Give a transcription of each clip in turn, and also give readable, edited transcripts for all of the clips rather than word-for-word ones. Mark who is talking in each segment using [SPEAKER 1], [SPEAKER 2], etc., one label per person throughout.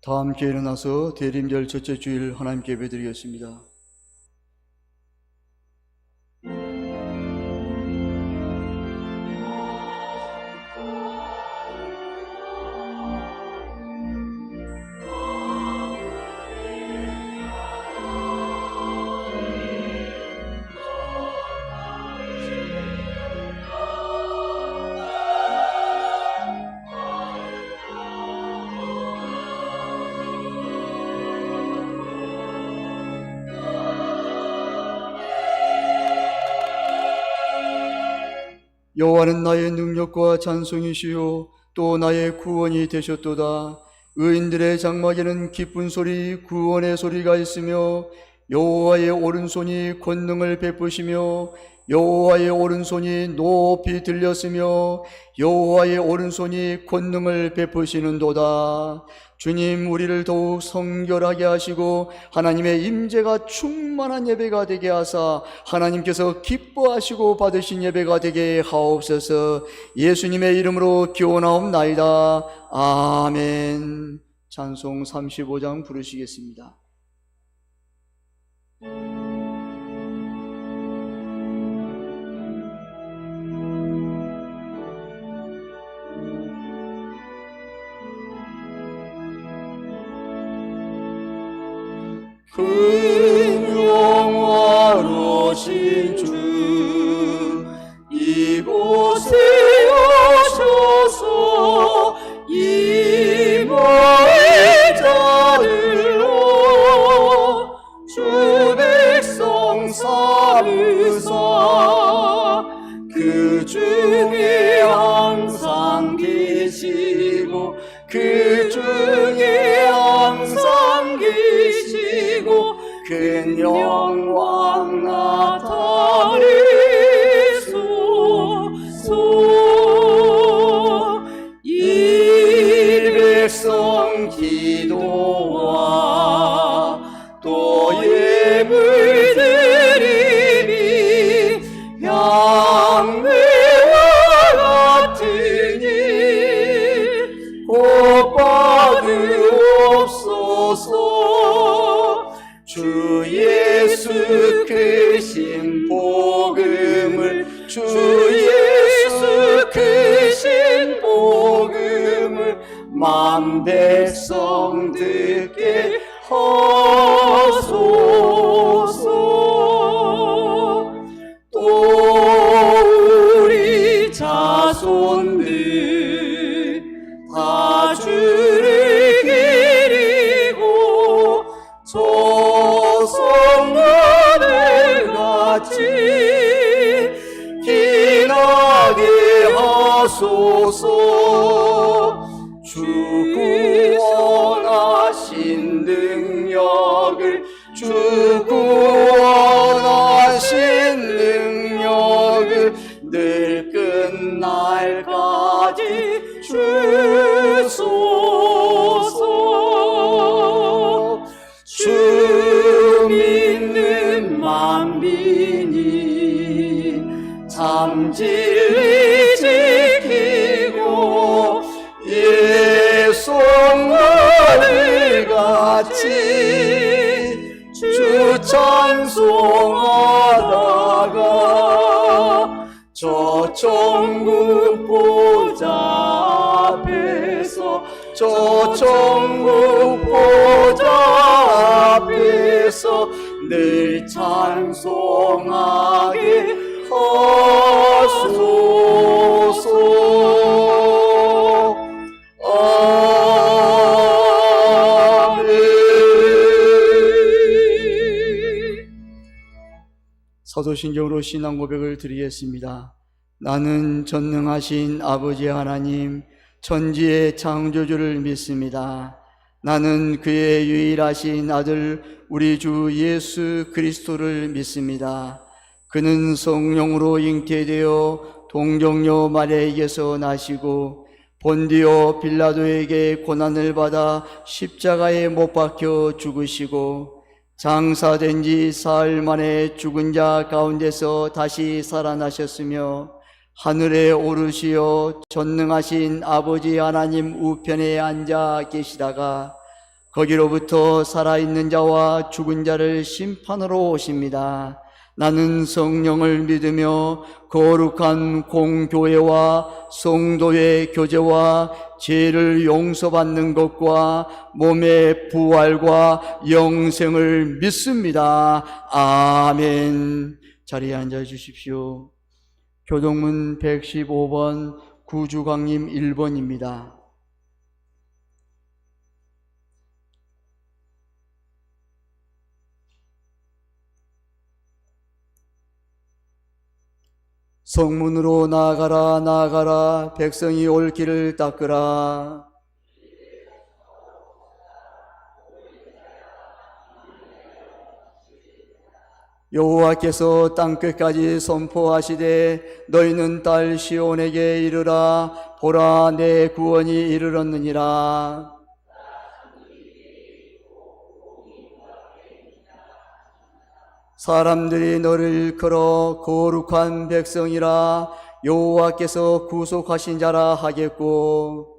[SPEAKER 1] 다 함께 일어나서 대림절 첫째 주일 하나님께 예배드리겠습니다. 여호와는 나의 능력과 찬송이시요 또 나의 구원이 되셨도다. 의인들의 장막에는 기쁜 소리, 구원의 소리가 있으며 여호와의 오른손이 권능을 베푸시며 여호와의 오른손이 높이 들렸으며 여호와의 오른손이 권능을 베푸시는도다. 주님, 우리를 더욱 성결하게 하시고 하나님의 임재가 충만한 예배가 되게 하사 하나님께서 기뻐하시고 받으신 예배가 되게 하옵소서. 예수님의 이름으로 기원하옵나이다. 아멘. 찬송 35장 부르시겠습니다.
[SPEAKER 2] 큰 영화로신 주 이곳에 오셔서 이마의 자들로 주 백성 삼으사 그 중에 항상 계시고 그 중에 항상 계시고 큰 영광 나타내소서. 이 백성 기도와 또 예물 드림이 향내와 같으니 곧 받으옵소서. 주 예수 크신 복음을 주 예수 크신 복음을 만 백성 듣게 하소서. 또 우리 자손들 다 주를 기리고 조성하늘 같이 기나게 하소서. 주 구원하신 능력을 주 구원하신 능력을 늘 끝날까지 주소서. 주 믿는 만민이 참 진리 지키고 예송하늘 같이 주 찬송하다가 저 천국 보좌 앞에서 저 천국 보좌 앞에서 늘 찬송하게 하소서. 아멘.
[SPEAKER 1] 사도신경으로 신앙 고백을 드리겠습니다. 나는 전능하신 아버지 하나님 천지의 창조주를 믿습니다. 나는 그의 유일하신 아들 우리 주 예수 그리스도를 믿습니다. 그는 성령으로 잉태되어 동정녀 마리아에게서 나시고 본디오 빌라도에게 고난을 받아 십자가에 못 박혀 죽으시고 장사된 지 사흘 만에 죽은 자 가운데서 다시 살아나셨으며 하늘에 오르시어 전능하신 아버지 하나님 우편에 앉아 계시다가 거기로부터 살아있는 자와 죽은 자를 심판으로 오십니다. 나는 성령을 믿으며 거룩한 공교회와 성도의 교제와 죄를 용서받는 것과 몸의 부활과 영생을 믿습니다. 아멘. 자리에 앉아 주십시오. 교동문 115번 구주광님 1번입니다. 성문으로 나아가라 나아가라 백성이 올 길을 닦으라. 여호와께서 땅끝까지 선포하시되 너희는 딸 시온에게 이르라. 보라 내 구원이 이르렀느니라. 사람들이 너를 일컬어 거룩한 백성이라. 여호와께서 구속하신 자라 하겠고,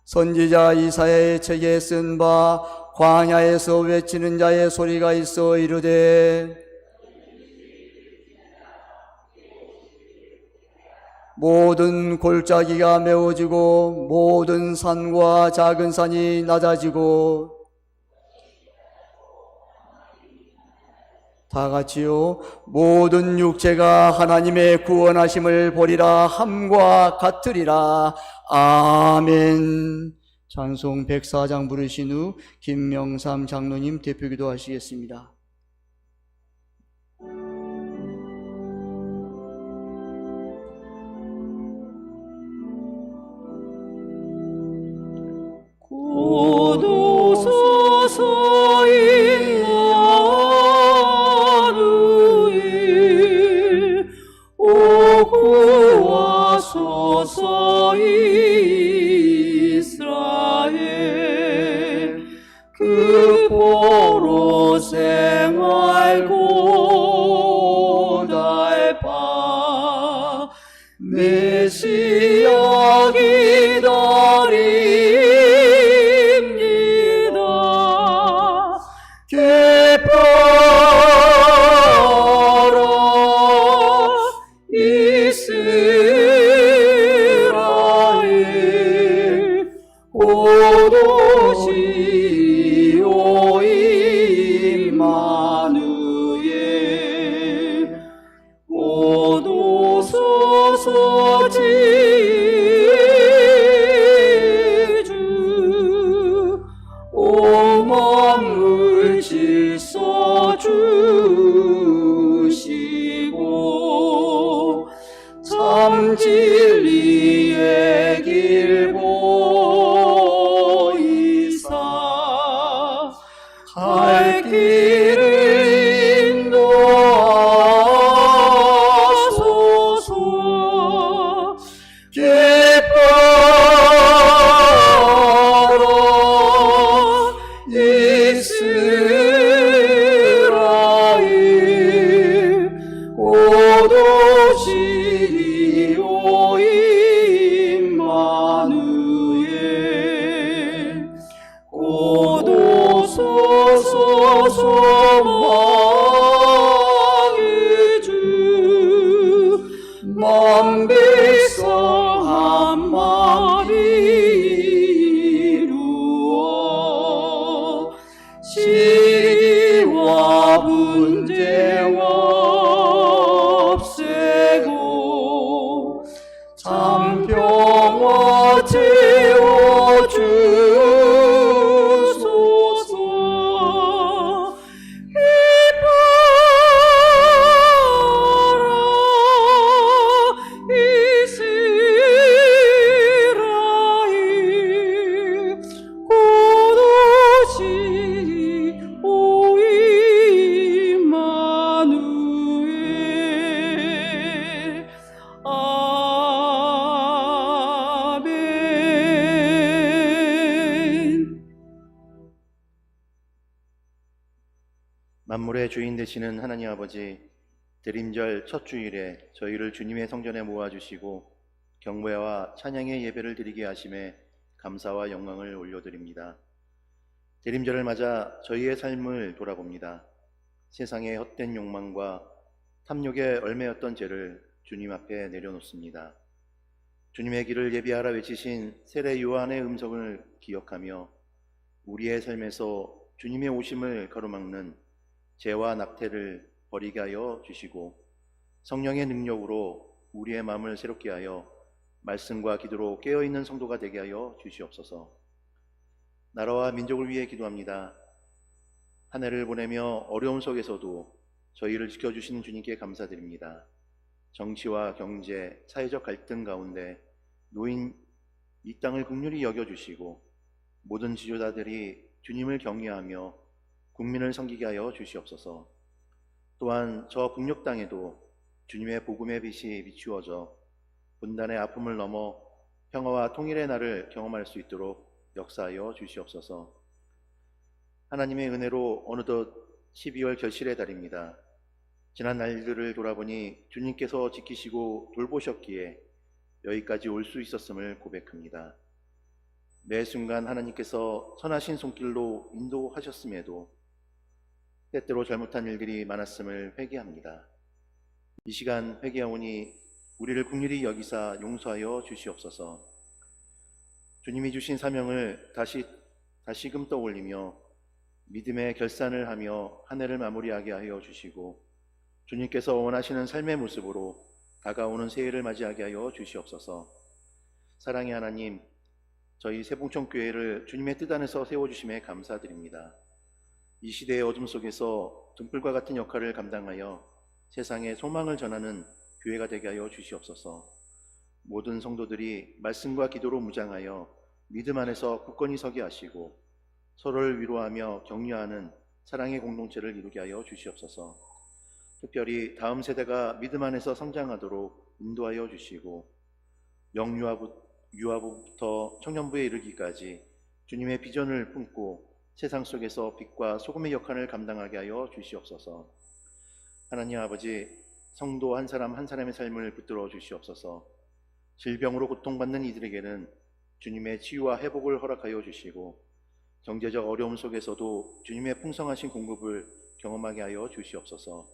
[SPEAKER 1] 선지자 이사야의 책에 쓴 바 광야에서 외치는 자의 소리가 있어 이르되 모든 골짜기가 메워지고 모든 산과 작은 산이 낮아지고 다 같이요. 모든 육체가 하나님의 구원하심을 보리라 함과 같으리라. 아멘. 찬송 104장 부르신 후 김명삼 장로님 대표기도 하시겠습니다.
[SPEAKER 2] 고도소서 임마누엘 오 구하소서 이스라엘 그 보로 생활 고달파 메시아 기다리 진리의 길 보이사 갈 길을 인도하소서. 기뻐라 이스라엘 오도시 임마누엘 오도소서 소망의 주 만백성 한 마리 이루어 시와 분쟁 없애고 참 평화 채워주소서. 기뻐라 이스라엘 고도시 오 임마누엘. 아멘.
[SPEAKER 3] 만물의 주인 되시는 하나님 아버지, 대림절 첫 주일에 저희를 주님의 성전에 모아주시고 경배와 찬양의 예배를 드리게 하심에 감사와 영광을 올려드립니다. 대림절을 맞아 저희의 삶을 돌아봅니다. 세상의 헛된 욕망과 탐욕에 얽매였던 죄를 주님 앞에 내려놓습니다. 주님의 길을 예비하라 외치신 세례 요한의 음성을 기억하며 우리의 삶에서 주님의 오심을 가로막는 죄와 낙태를 버리게 하여 주시고 성령의 능력으로 우리의 마음을 새롭게 하여 말씀과 기도로 깨어있는 성도가 되게 하여 주시옵소서. 나라와 민족을 위해 기도합니다. 한 해를 보내며 어려움 속에서도 저희를 지켜주시는 주님께 감사드립니다. 정치와 경제, 사회적 갈등 가운데 놓인 이 땅을 긍휼히 여겨주시고 모든 지도자들이 주님을 경외하며 국민을 섬기게 하여 주시옵소서. 또한 저 북녘 땅에도 주님의 복음의 빛이 비추어져 분단의 아픔을 넘어 평화와 통일의 날을 경험할 수 있도록 역사하여 주시옵소서. 하나님의 은혜로 어느덧 12월 결실의 달입니다. 지난 날들을 돌아보니 주님께서 지키시고 돌보셨기에 여기까지 올 수 있었음을 고백합니다. 매 순간 하나님께서 선하신 손길로 인도하셨음에도 때때로 잘못한 일들이 많았음을 회개합니다. 이 시간 회개하오니 우리를 긍휼히 여기사 용서하여 주시옵소서. 주님이 주신 사명을 다시금 떠올리며 믿음의 결산을 하며 한 해를 마무리하게 하여 주시고 주님께서 원하시는 삶의 모습으로 다가오는 새해를 맞이하게 하여 주시옵소서. 사랑의 하나님, 저희 세봉천교회를 주님의 뜻 안에서 세워주심에 감사드립니다. 이 시대의 어둠 속에서 등불과 같은 역할을 감당하여 세상에 소망을 전하는 교회가 되게 하여 주시옵소서. 모든 성도들이 말씀과 기도로 무장하여 믿음 안에서 굳건히 서게 하시고 서로를 위로하며 격려하는 사랑의 공동체를 이루게 하여 주시옵소서. 특별히 다음 세대가 믿음 안에서 성장하도록 인도하여 주시고 영유아부터 청년부에 이르기까지 주님의 비전을 품고 세상 속에서 빛과 소금의 역할을 감당하게 하여 주시옵소서. 하나님 아버지, 성도 한 사람 한 사람의 삶을 붙들어 주시옵소서. 질병으로 고통받는 이들에게는 주님의 치유와 회복을 허락하여 주시고 경제적 어려움 속에서도 주님의 풍성하신 공급을 경험하게 하여 주시옵소서.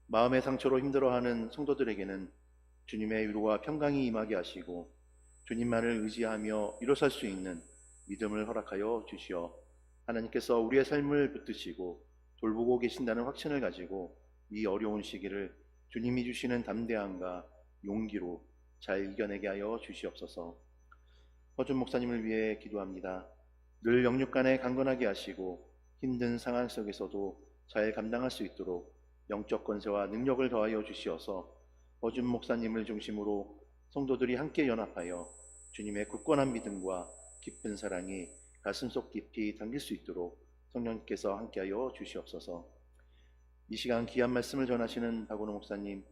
[SPEAKER 3] 마음의 상처로 힘들어하는 성도들에게는 주님의 위로와 평강이 임하게 하시고 주님만을 의지하며 일어설 수 있는 믿음을 허락하여 주시어 하나님께서 우리의 삶을 붙드시고 돌보고 계신다는 확신을 가지고 이 어려운 시기를 주님이 주시는 담대함과 용기로 잘 이겨내게 하여 주시옵소서. 허준 목사님을 위해 기도합니다. 늘 영육간에 강건하게 하시고 힘든 상황 속에서도 잘 감당할 수 있도록 영적 권세와 능력을 더하여 주시어서 허준 목사님을 중심으로 성도들이 함께 연합하여 주님의 굳건한 믿음과 깊은 사랑이 가슴속 깊이 담길 수 있도록 성령님께서 함께하여 주시옵소서. 이 시간 귀한 말씀을 전하시는 박원호 목사님,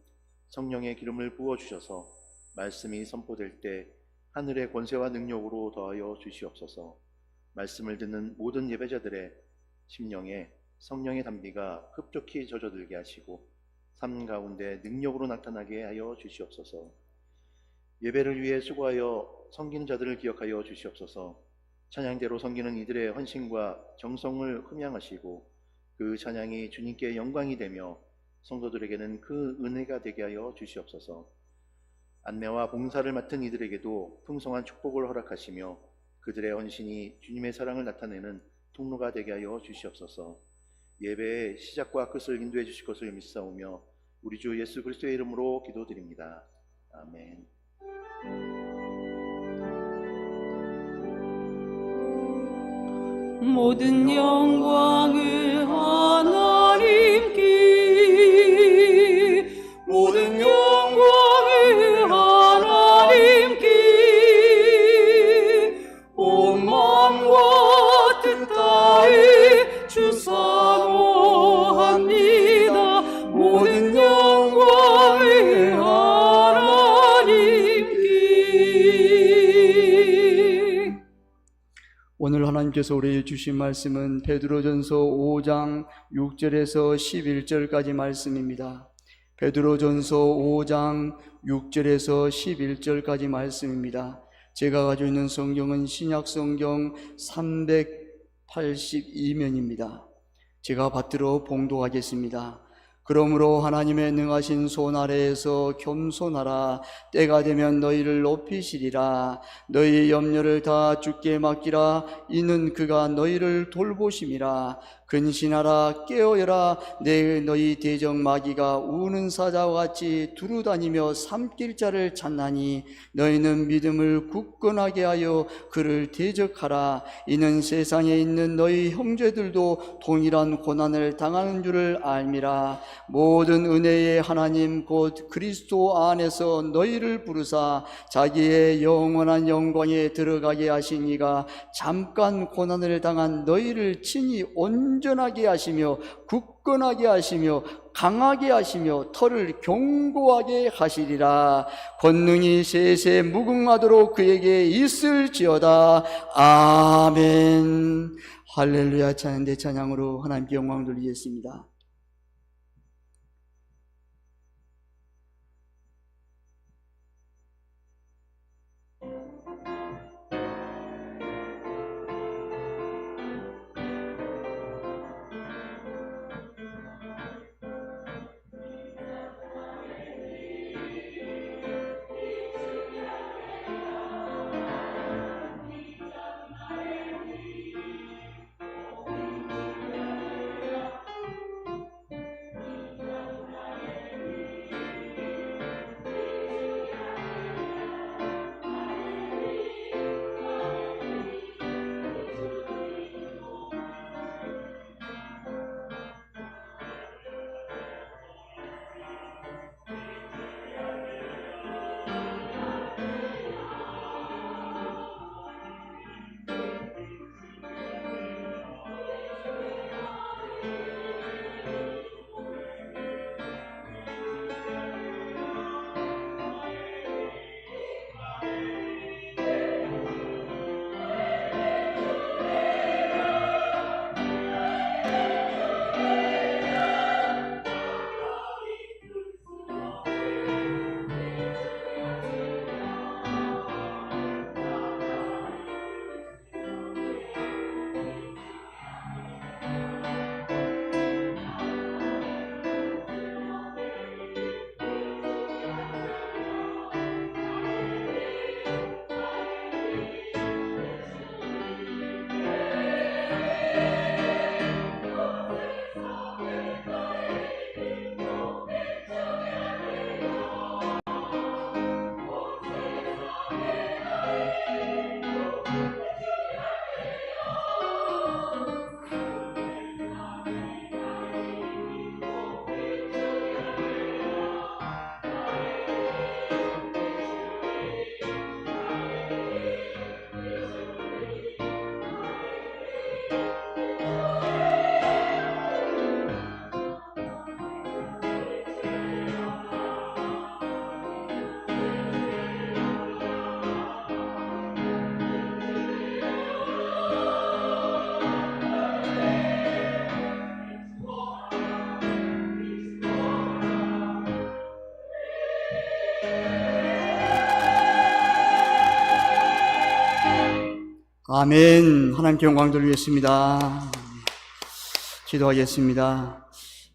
[SPEAKER 3] 성령의 기름을 부어주셔서 말씀이 선포될 때 하늘의 권세와 능력으로 더하여 주시옵소서. 말씀을 듣는 모든 예배자들의 심령에 성령의 담비가 흡족히 젖어들게 하시고 삶 가운데 능력으로 나타나게 하여 주시옵소서. 예배를 위해 수고하여 섬기는 자들을 기억하여 주시옵소서. 찬양대로 섬기는 이들의 헌신과 정성을 흠양하시고 그 찬양이 주님께 영광이 되며 성도들에게는 그 은혜가 되게 하여 주시옵소서. 안내와 봉사를 맡은 이들에게도 풍성한 축복을 허락하시며 그들의 헌신이 주님의 사랑을 나타내는 통로가 되게 하여 주시옵소서. 예배의 시작과 끝을 인도해 주실 것을 믿사오며 우리 주 예수 그리스도의 이름으로 기도드립니다. 아멘.
[SPEAKER 2] 모든 영광을 하나님께, 모든 영광을 하나님께, 온 마음과 뜻 다해 주사모합니다. 모든 영광을 하나님께.
[SPEAKER 1] 오늘 하나님께서 우리에게 주신 말씀은 베드로전서 5장 6절에서 11절까지 말씀입니다. 베드로전서 5장 6절에서 11절까지 말씀입니다. 제가 가지고 있는 성경은 신약성경 382면입니다. 제가 받들어 봉독하겠습니다. 그러므로 하나님의 능하신 손 아래에서 겸손하라. 때가 되면 너희를 높이시리라. 너희의 염려를 다 주께 맡기라. 이는 그가 너희를 돌보심이라. 근신하라. 깨어여라. 너희 대적 마귀가 우는 사자와 같이 두루다니며 삼킬 자를 찾나니 너희는 믿음을 굳건하게 하여 그를 대적하라. 이는 세상에 있는 너희 형제들도 동일한 고난을 당하는 줄을 알미라. 모든 은혜의 하나님 곧 그리스도 안에서 너희를 부르사 자기의 영원한 영광에 들어가게 하신 이가 잠깐 고난을 당한 너희를 친히 온전하게 하시며 굳건하게 하시며 강하게 하시며 털을 견고하게 하시리라. 권능이 세세 무궁하도록 그에게 있을지어다. 아멘. 할렐루야. 찬양 대 찬양으로 하나님께 영광을 돌리겠습니다. 아멘. 하나님께 영광 돌리겠습니다. 기도하겠습니다.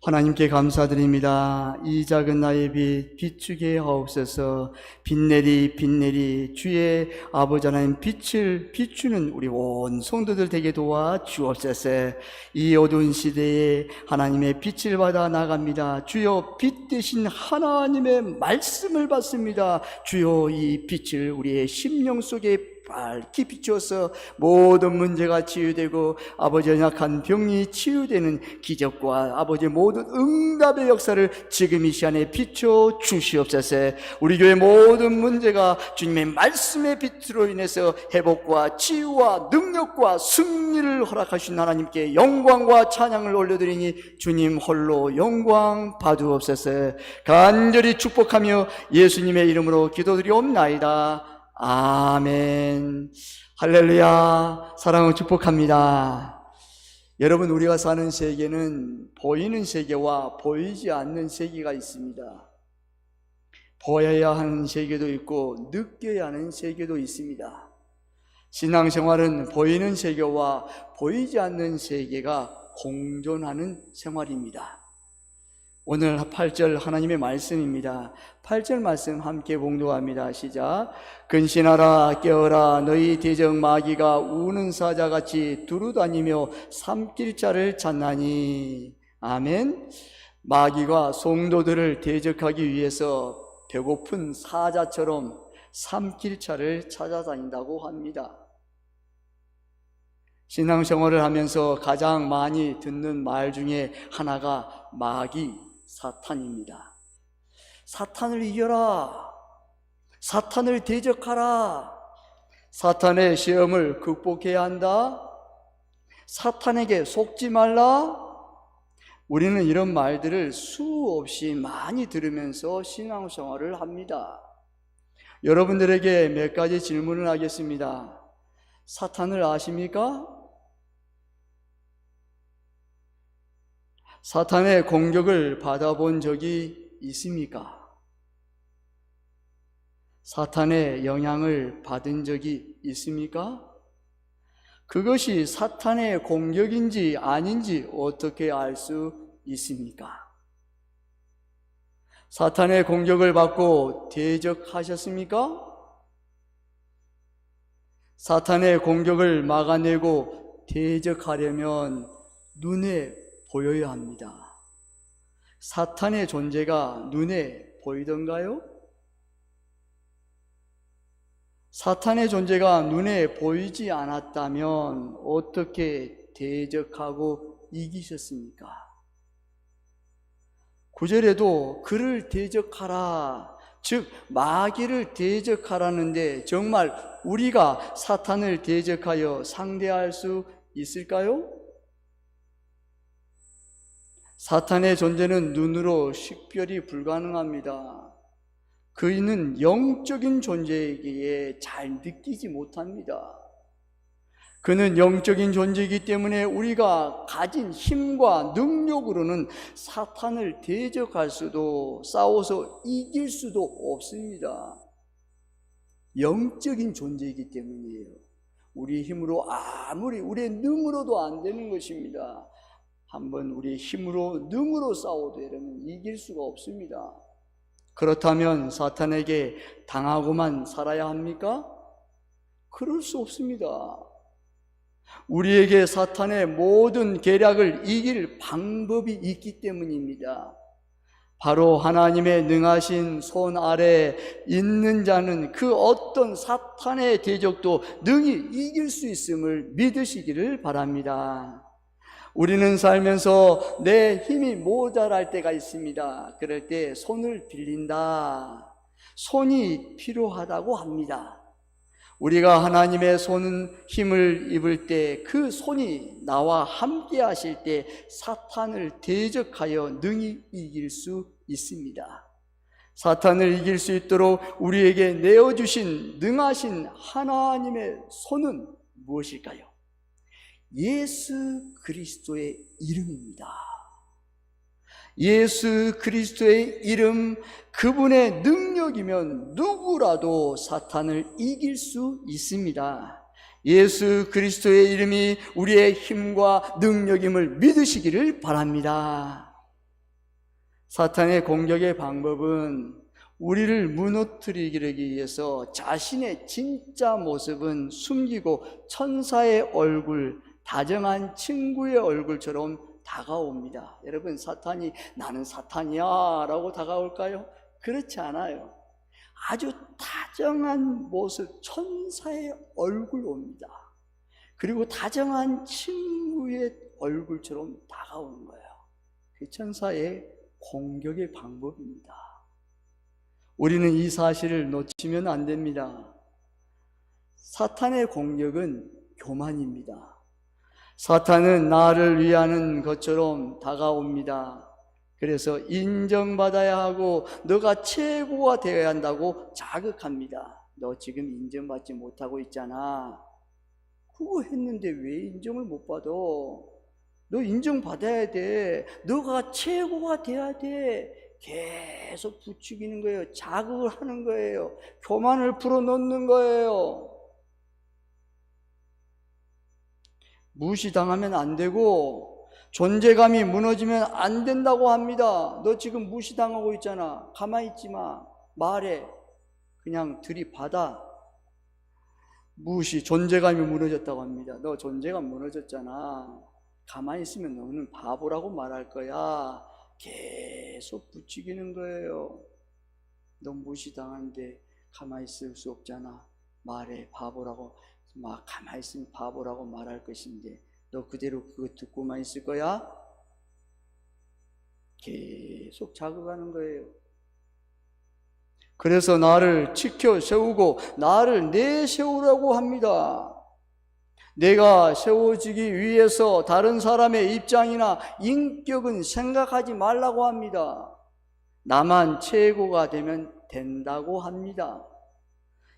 [SPEAKER 1] 하나님께 감사드립니다. 이 작은 나의 빛 비추게 하옵소서. 빛내리 주의 아버지 하나님 빛을 비추는 우리 온 성도들 되게 도와 주옵소서. 이 어두운 시대에 하나님의 빛을 받아 나갑니다. 주여 빛 대신 하나님의 말씀을 받습니다. 주여 이 빛을 우리의 심령 속에 밝히 비추어서 모든 문제가 치유되고 아버지의 약한 병이 치유되는 기적과 아버지의 모든 응답의 역사를 지금 이 시간에 비춰 주시옵소서. 우리 교회 모든 문제가 주님의 말씀의 빛으로 인해서 회복과 치유와 능력과 승리를 허락하신 하나님께 영광과 찬양을 올려드리니 주님 홀로 영광 받으옵소서. 간절히 축복하며 예수님의 이름으로 기도드리옵나이다. 아멘. 할렐루야. 사랑을 축복합니다. 여러분, 우리가 사는 세계는 보이는 세계와 보이지 않는 세계가 있습니다. 보여야 하는 세계도 있고 느껴야 하는 세계도 있습니다. 신앙생활은 보이는 세계와 보이지 않는 세계가 공존하는 생활입니다. 오늘 8절 하나님의 말씀입니다. 8절 말씀 함께 봉독합니다. 시작. 근신하라, 깨어라, 너희 대적 마귀가 우는 사자같이 두루다니며 삼킬 자를 찾나니. 아멘. 마귀가 성도들을 대적하기 위해서 배고픈 사자처럼 삼킬 자를 찾아다닌다고 합니다. 신앙생활을 하면서 가장 많이 듣는 말 중에 하나가 마귀, 사탄입니다. 사탄을 이겨라. 사탄을 대적하라. 사탄의 시험을 극복해야 한다. 사탄에게 속지 말라. 우리는 이런 말들을 수없이 많이 들으면서 신앙생활을 합니다. 여러분들에게 몇 가지 질문을 하겠습니다. 사탄을 아십니까? 사탄의 공격을 받아본 적이 있습니까? 사탄의 영향을 받은 적이 있습니까? 그것이 사탄의 공격인지 아닌지 어떻게 알 수 있습니까? 사탄의 공격을 받고 대적하셨습니까? 사탄의 공격을 막아내고 대적하려면 눈에 보여야 합니다. 사탄의 존재가 눈에 보이던가요? 사탄의 존재가 눈에 보이지 않았다면 어떻게 대적하고 이기셨습니까? 9절에도 그를 대적하라, 즉 마귀를 대적하라는데 정말 우리가 사탄을 대적하여 상대할 수 있을까요? 사탄의 존재는 눈으로 식별이 불가능합니다. 그이는 영적인 존재이기에 잘 느끼지 못합니다. 그는 영적인 존재이기 때문에 우리가 가진 힘과 능력으로는 사탄을 대적할 수도 싸워서 이길 수도 없습니다. 영적인 존재이기 때문이에요. 우리 힘으로 아무리 우리의 능으로도 안 되는 것입니다. 한번 우리의 힘으로 능으로 싸워도 이러면 이길 수가 없습니다. 그렇다면 사탄에게 당하고만 살아야 합니까? 그럴 수 없습니다. 우리에게 사탄의 모든 계략을 이길 방법이 있기 때문입니다. 바로 하나님의 능하신 손 아래 있는 자는 그 어떤 사탄의 대적도 능히 이길 수 있음을 믿으시기를 바랍니다. 우리는 살면서 내 힘이 모자랄 때가 있습니다. 그럴 때 손을 빌린다. 손이 필요하다고 합니다. 우리가 하나님의 손 힘을 입을 때 그 손이 나와 함께 하실 때 사탄을 대적하여 능히 이길 수 있습니다. 사탄을 이길 수 있도록 우리에게 내어주신 능하신 하나님의 손은 무엇일까요? 예수 그리스도의 이름입니다. 예수 그리스도의 이름, 그분의 능력이면 누구라도 사탄을 이길 수 있습니다. 예수 그리스도의 이름이 우리의 힘과 능력임을 믿으시기를 바랍니다. 사탄의 공격의 방법은 우리를 무너뜨리기 위해서 자신의 진짜 모습은 숨기고 천사의 얼굴, 다정한 친구의 얼굴처럼 다가옵니다. 여러분, 사탄이 나는 사탄이야 라고 다가올까요? 그렇지 않아요. 아주 다정한 모습, 천사의 얼굴 옵니다. 그리고 다정한 친구의 얼굴처럼 다가오는 거예요. 그 천사의 공격의 방법입니다. 우리는 이 사실을 놓치면 안 됩니다. 사탄의 공격은 교만입니다. 사탄은 나를 위하는 것처럼 다가옵니다. 그래서 인정받아야 하고 너가 최고가 되어야 한다고 자극합니다. 너 지금 인정받지 못하고 있잖아. 그거 했는데 왜 인정을 못 받아? 너 인정받아야 돼. 너가 최고가 돼야 돼. 계속 부추기는 거예요. 자극을 하는 거예요. 교만을 불어넣는 거예요. 무시당하면 안 되고 존재감이 무너지면 안 된다고 합니다. 너 지금 무시당하고 있잖아. 가만히 있지 마. 말해. 그냥 들이받아. 무시, 존재감이 무너졌다고 합니다. 너 존재감 무너졌잖아. 가만히 있으면 너는 바보라고 말할 거야. 계속 부추기는 거예요. 너 무시당한데 가만히 있을 수 없잖아. 말해. 바보라고. 막 가만히 있으면 바보라고 말할 것인데 너 그대로 그거 듣고만 있을 거야? 계속 자극하는 거예요. 그래서 나를 지켜 세우고 나를 내세우라고 합니다. 내가 세워지기 위해서 다른 사람의 입장이나 인격은 생각하지 말라고 합니다. 나만 최고가 되면 된다고 합니다.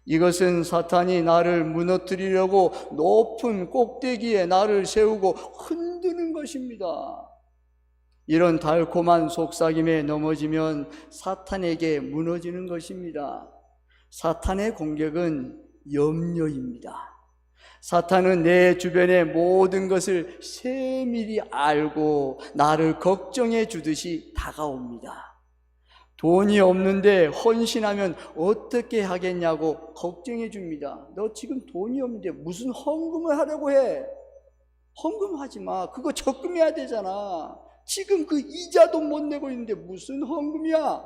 [SPEAKER 1] 이것은 사탄이 나를 무너뜨리려고 높은 꼭대기에 나를 세우고 흔드는 것입니다. 이런 달콤한 속삭임에 넘어지면 사탄에게 무너지는 것입니다. 사탄의 공격은 염려입니다. 사탄은 내 주변의 모든 것을 세밀히 알고 나를 걱정해 주듯이 다가옵니다. 돈이 없는데 헌신하면 어떻게 하겠냐고 걱정해 줍니다. 너 지금 돈이 없는데 무슨 헌금을 하려고 해? 헌금하지 마. 그거 적금해야 되잖아. 지금 그 이자도 못 내고 있는데 무슨 헌금이야?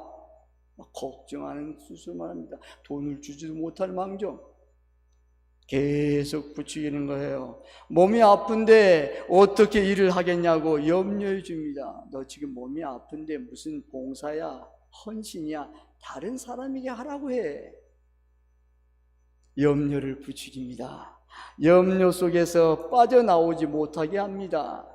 [SPEAKER 1] 걱정하는 수술만 합니다. 돈을 주지도 못할 망정. 계속 부추기는 거예요. 몸이 아픈데 어떻게 일을 하겠냐고 염려해 줍니다. 너 지금 몸이 아픈데 무슨 봉사야? 헌신이야? 다른 사람에게 하라고 해. 염려를 부추깁니다. 염려 속에서 빠져나오지 못하게 합니다.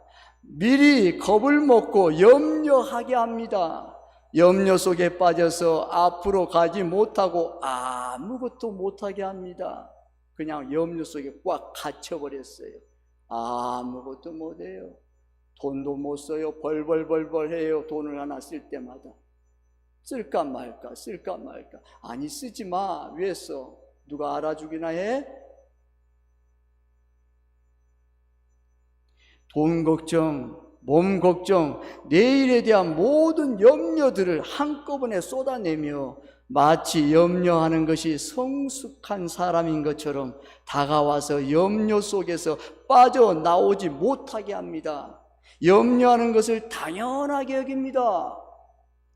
[SPEAKER 1] 미리 겁을 먹고 염려하게 합니다. 염려 속에 빠져서 앞으로 가지 못하고 아무것도 못하게 합니다. 그냥 염려 속에 꽉 갇혀버렸어요. 아무것도 못해요. 돈도 못 써요. 벌벌벌벌 해요. 돈을 하나 쓸 때마다. 쓸까 말까 쓸까 말까. 아니 쓰지 마. 왜 써? 누가 알아주기나 해? 돈 걱정, 몸 걱정, 내일에 대한 모든 염려들을 한꺼번에 쏟아내며 마치 염려하는 것이 성숙한 사람인 것처럼 다가와서 염려 속에서 빠져나오지 못하게 합니다. 염려하는 것을 당연하게 여깁니다.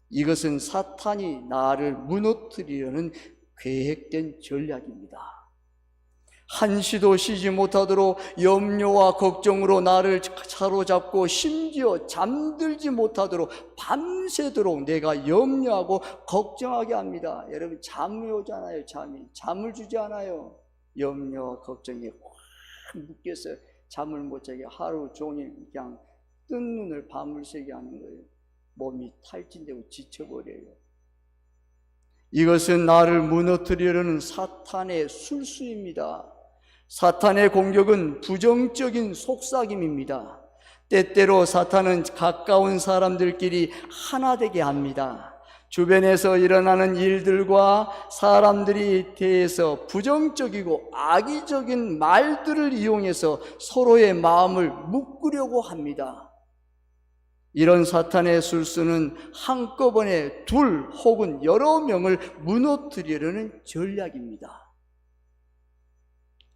[SPEAKER 1] 이것은 사탄이 나를 무너뜨리려는 계획된 전략입니다. 한시도 쉬지 못하도록 염려와 걱정으로 나를 사로잡고 심지어 잠들지 못하도록 밤새도록 내가 염려하고 걱정하게 합니다. 여러분 잠이 오잖아요. 잠을 주지 않아요. 염려와 걱정이 확 묶였어요. 잠을 못 자게 하루 종일 그냥 뜬 눈을 밤을 새게 하는 거예요. 몸이 탈진되고 지쳐버려요. 이것은 나를 무너뜨리려는 사탄의 술수입니다. 사탄의 공격은 부정적인 속삭임입니다. 때때로 사탄은 가까운 사람들끼리 하나 되게 합니다. 주변에서 일어나는 일들과 사람들이 대해서 부정적이고 악의적인 말들을 이용해서 서로의 마음을 묶으려고 합니다. 이런 사탄의 술수는 한꺼번에 둘 혹은 여러 명을 무너뜨리려는 전략입니다.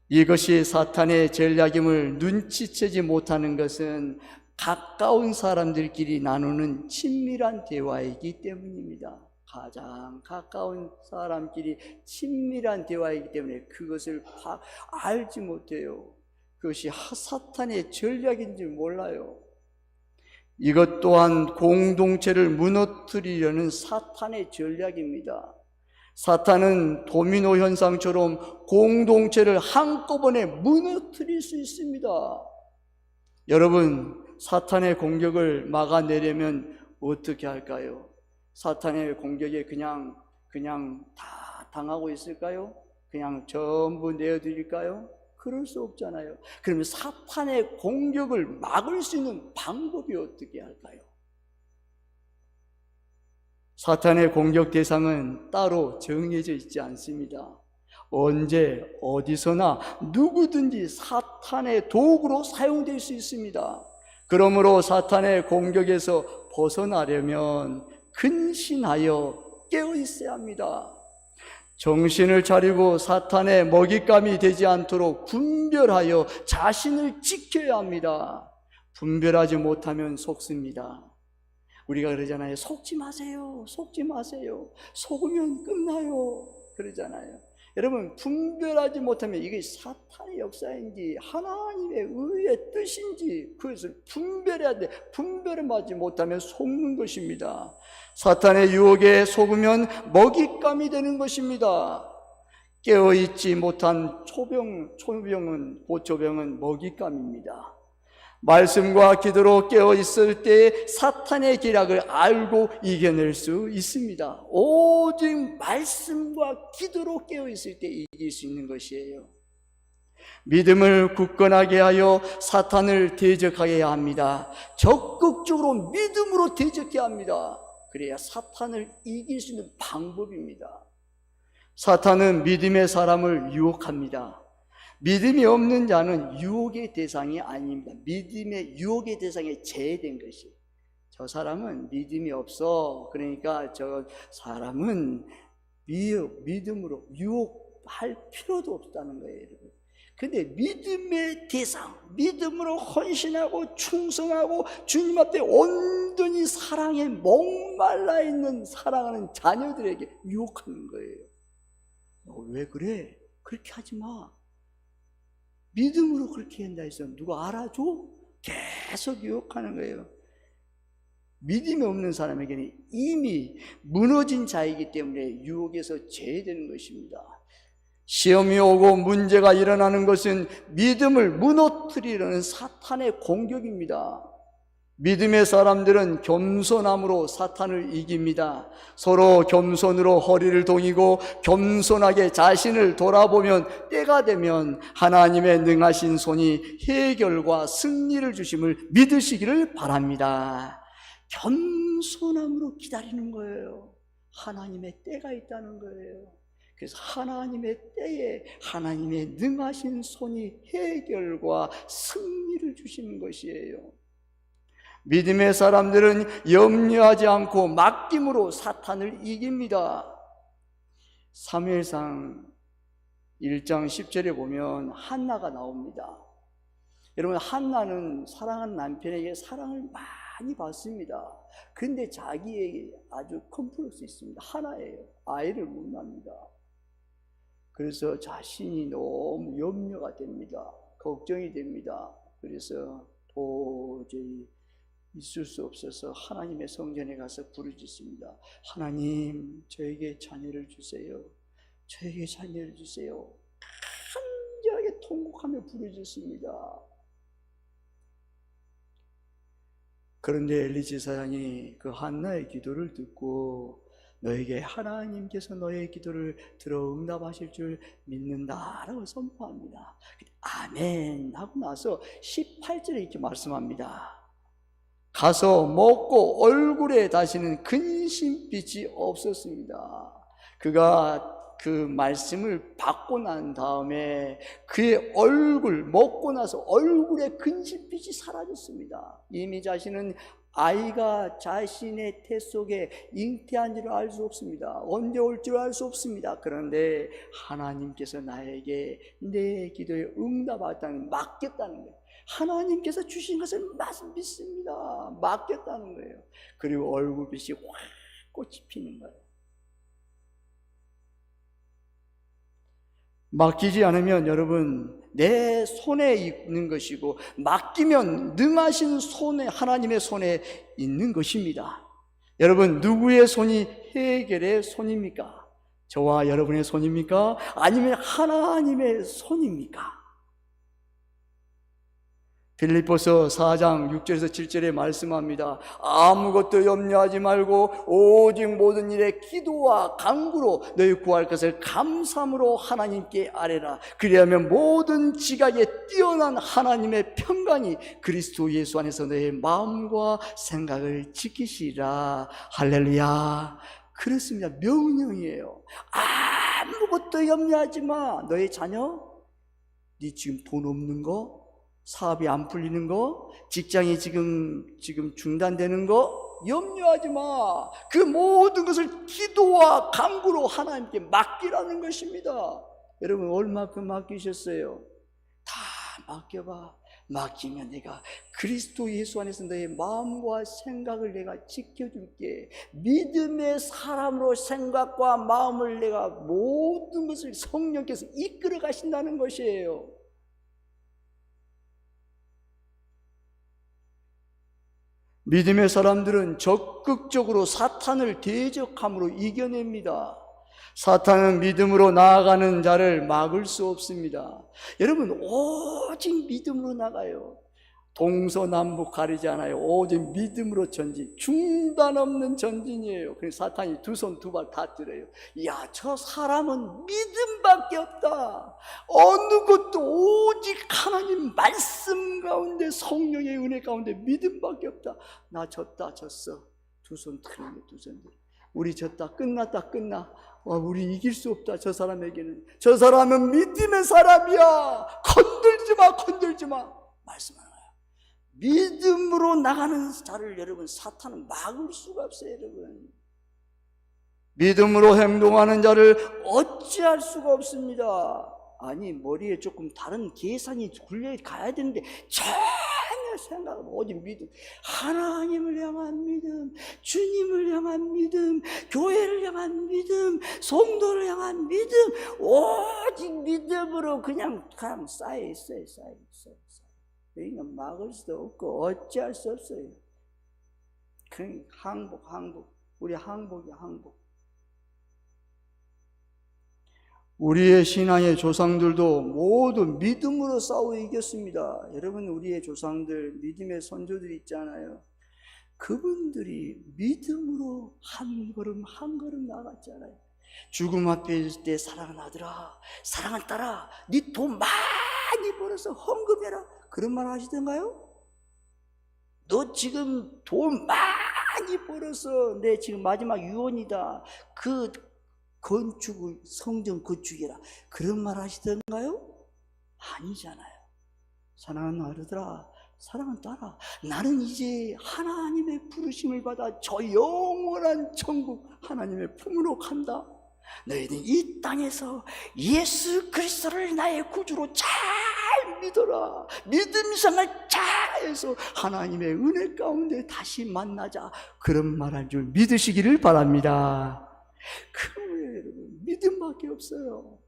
[SPEAKER 1] 이것이 사탄의 전략임을 눈치채지 못하는 것은 가까운 사람들끼리 나누는 친밀한 대화이기 때문입니다. 가장 가까운 사람끼리 친밀한 대화이기 때문에 그것을 알지 못해요. 그것이 사탄의 전략인 줄 몰라요. 이것 또한 공동체를 무너뜨리려는 사탄의 전략입니다. 사탄은 도미노 현상처럼 공동체를 한꺼번에 무너뜨릴 수 있습니다. 여러분, 사탄의 공격을 막아내려면 어떻게 할까요? 사탄의 공격에 그냥 다 당하고 있을까요? 그냥 전부 내어드릴까요? 그럴 수 없잖아요. 그러면 사탄의 공격을 막을 수 있는 방법이 어떻게 할까요? 사탄의 공격 대상은 따로 정해져 있지 않습니다. 언제 어디서나 누구든지 사탄의 도구로 사용될 수 있습니다. 그러므로 사탄의 공격에서 벗어나려면 근신하여 깨어 있어야 합니다. 정신을 차리고 사탄의 먹잇감이 되지 않도록 분별하여 자신을 지켜야 합니다. 분별하지 못하면 속습니다. 우리가 그러잖아요. 속지 마세요. 속지 마세요. 속으면 끝나요. 그러잖아요. 여러분, 분별하지 못하면 이게 사탄의 역사인지 하나님의 의의 뜻인지 그것을 분별해야 돼. 분별을 하지 못하면 속는 것입니다. 사탄의 유혹에 속으면 먹잇감이 되는 것입니다. 깨어있지 못한 보초병은 먹잇감입니다. 말씀과 기도로 깨어있을 때 사탄의 기략을 알고 이겨낼 수 있습니다. 오직 말씀과 기도로 깨어있을 때 이길 수 있는 것이에요. 믿음을 굳건하게 하여 사탄을 대적하게 해야 합니다. 적극적으로 믿음으로 대적해야 합니다. 그래야 사탄을 이길 수 있는 방법입니다. 사탄은 믿음의 사람을 유혹합니다. 믿음이 없는 자는 유혹의 대상이 아닙니다. 믿음의 유혹의 대상에 제외된 것이. 저 사람은 믿음이 없어. 그러니까 저 사람은 믿음으로 유혹할 필요도 없다는 거예요, 여러분. 근데 믿음의 대상, 믿음으로 헌신하고 충성하고 주님 앞에 온전히 사랑에 목말라 있는 사랑하는 자녀들에게 유혹하는 거예요. 너 왜 그래? 그렇게 하지 마. 믿음으로 그렇게 한다 해서 누가 알아줘? 계속 유혹하는 거예요. 믿음이 없는 사람에게는 이미 무너진 자이기 때문에 유혹에서 제외되는 것입니다. 시험이 오고 문제가 일어나는 것은 믿음을 무너뜨리려는 사탄의 공격입니다. 믿음의 사람들은 겸손함으로 사탄을 이깁니다. 서로 겸손으로 허리를 동이고 겸손하게 자신을 돌아보면 때가 되면 하나님의 능하신 손이 해결과 승리를 주심을 믿으시기를 바랍니다. 겸손함으로 기다리는 거예요. 하나님의 때가 있다는 거예요. 그래서 하나님의 때에 하나님의 능하신 손이 해결과 승리를 주시는 것이에요. 믿음의 사람들은 염려하지 않고 맡김으로 사탄을 이깁니다. 사무엘상 1장 10절에 보면 한나가 나옵니다. 여러분, 한나는 사랑하는 남편에게 사랑을 많이 받습니다. 근데 자기에게 아주 컴플렉스 있습니다. 하나예요. 아이를 못 낳습니다. 그래서 자신이 너무 염려가 됩니다. 걱정이 됩니다. 그래서 도저히 있을 수 없어서 하나님의 성전에 가서 부르짖습니다. 하나님, 저에게 자녀를 주세요. 저에게 자녀를 주세요. 간절하게 통곡하며 부르짖습니다. 그런데 엘리 제사장이 그 한나의 기도를 듣고 너에게 하나님께서 너의 기도를 들어 응답하실 줄 믿는다라고 선포합니다. 아멘 하고 나서 18절에 이렇게 말씀합니다. 가서 먹고 얼굴에 다시는 근심빛이 없었습니다. 그가 그 말씀을 받고 난 다음에 그의 얼굴, 먹고 나서 얼굴에 근심빛이 사라졌습니다. 이미 자신은 아이가 자신의 태 속에 잉태한 줄 알 수 없습니다. 언제 올 줄 알 수 없습니다. 그런데 하나님께서 나에게 내 기도에 응답하다는, 맡겼다는 거예요. 하나님께서 주신 것을 믿습니다. 맡겼다는 거예요. 그리고 얼굴빛이 확 꽃이 피는 거예요. 맡기지 않으면 여러분 내 손에 있는 것이고, 맡기면 능하신 손에, 하나님의 손에 있는 것입니다. 여러분, 누구의 손이 해결의 손입니까? 저와 여러분의 손입니까? 아니면 하나님의 손입니까? 빌립보서 4장 6절에서 7절에 말씀합니다. 아무것도 염려하지 말고 오직 모든 일에 기도와 간구로 너희 구할 것을 감사함으로 하나님께 아뢰라. 그리하면 모든 지각에 뛰어난 하나님의 평강이 그리스도 예수 안에서 너희 마음과 생각을 지키시라. 할렐루야. 그렇습니다. 명령이에요. 아무것도 염려하지 마. 너희 자녀, 네 지금 돈 없는 거, 사업이 안 풀리는 거, 직장이 지금 중단되는 거 염려하지 마. 그 모든 것을 기도와 간구로 하나님께 맡기라는 것입니다. 여러분 얼마큼 맡기셨어요? 다 맡겨봐. 맡기면 내가 그리스도 예수 안에서 너의 마음과 생각을 내가 지켜줄게. 믿음의 사람으로 생각과 마음을 내가 모든 것을 성령께서 이끌어 가신다는 것이에요. 믿음의 사람들은 적극적으로 사탄을 대적함으로 이겨냅니다. 사탄은 믿음으로 나아가는 자를 막을 수 없습니다. 여러분 오직 믿음으로 나가요. 동서남북 가리지 않아요. 오직 믿음으로 전진, 중단 없는 전진이에요. 그래서 사탄이 두 손 두 발 다 들어요. 야, 저 사람은 믿음밖에 없다. 어느 것도 오직 하나님 말씀 가운데, 성령의 은혜 가운데 믿음밖에 없다. 나 졌다, 졌어. 두 손 들어요, 두 손 들어. 우리 졌다, 끝났다, 끝나. 우리 이길 수 없다. 저 사람에게는. 저 사람은 믿음의 사람이야. 건들지 마, 건들지 마. 말씀하는 거야. 믿음으로 나가는 자를 여러분 사탄은 막을 수가 없어요. 여러분 믿음으로 행동하는 자를 어찌할 수가 없습니다. 아니 머리에 조금 다른 계산이 굴려 가야 되는데 전혀 생각 없이 오직 믿음, 하나님을 향한 믿음, 주님을 향한 믿음, 교회를 향한 믿음, 성도를 향한 믿음, 오직 믿음으로 그냥 쌓여 있어요. 우리는 막을 수도 없고 어찌할 수 없어요. 그 항복. 우리 항복이야, 항복. 우리의 신앙의 조상들도 모두 믿음으로 싸워 이겼습니다. 여러분 우리의 조상들, 믿음의 선조들이 있잖아요. 그분들이 믿음으로 한 걸음 나갔잖아요. 죽음 앞에 있을 때 사랑하는 아들아, 사랑하는 딸아, 네 돈 많이 벌어서 헌금해라. 그런 말 하시던가요? 너 지금 돈 많이 벌어서 내 지금 마지막 유언이다. 그 건축을 성전 건축이라. 그런 말 하시던가요? 아니잖아요. 사랑하는 아들아, 사랑하는 딸아, 나는 이제 하나님의 부르심을 받아 저 영원한 천국 하나님의 품으로 간다. 너희는 이 땅에서 예수 그리스도를 나의 구주로 잘 믿어라. 믿음 생활 잘해서 하나님의 은혜 가운데 다시 만나자. 그런 말할 줄 믿으시기를 바랍니다. 그거예요, 여러분. 믿음밖에 없어요.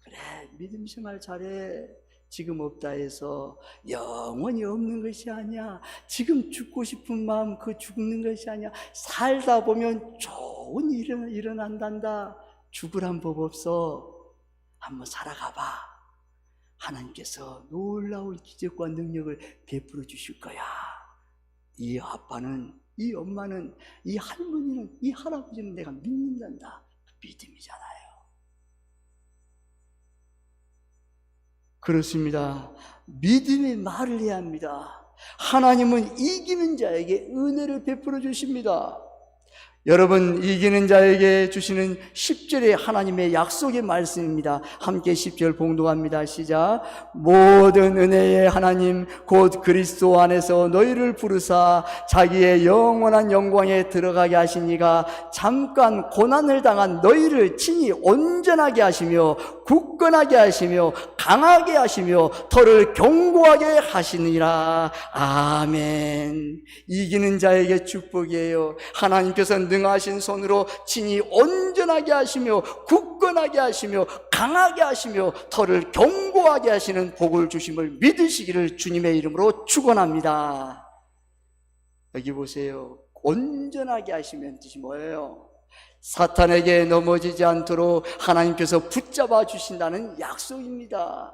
[SPEAKER 1] 그래, 믿음 생활 잘해. 지금 없다 해서 영원히 없는 것이 아니야. 지금 죽고 싶은 마음 그 죽는 것이 아니야. 살다 보면 좋은 일이 일어난단다. 죽으란 법 없어. 한번 살아가 봐. 하나님께서 놀라운 기적과 능력을 베풀어 주실 거야. 이 아빠는, 이 엄마는, 이 할머니는, 이 할아버지는 내가 믿는단다. 믿음이잖아요. 그렇습니다. 믿음의 말을 해야 합니다. 하나님은 이기는 자에게 은혜를 베풀어 주십니다. 여러분, 이기는 자에게 주시는 10절의 하나님의 약속의 말씀입니다. 함께 10절 봉독합니다. 시작. 모든 은혜의 하나님 곧 그리스도 안에서 너희를 부르사 자기의 영원한 영광에 들어가게 하시니가 잠깐 고난을 당한 너희를 친히 온전하게 하시며 굳건하게 하시며 강하게 하시며 털을 견고하게 하시니라. 아멘. 이기는 자에게 축복이에요. 하나님께서 능하신 손으로 친히 온전하게 하시며 굳건하게 하시며 강하게 하시며 털을 견고하게 하시는 복을 주심을 믿으시기를 주님의 이름으로 축원합니다. 여기 보세요. 온전하게 하시면 뜻이 뭐예요? 사탄에게 넘어지지 않도록 하나님께서 붙잡아 주신다는 약속입니다.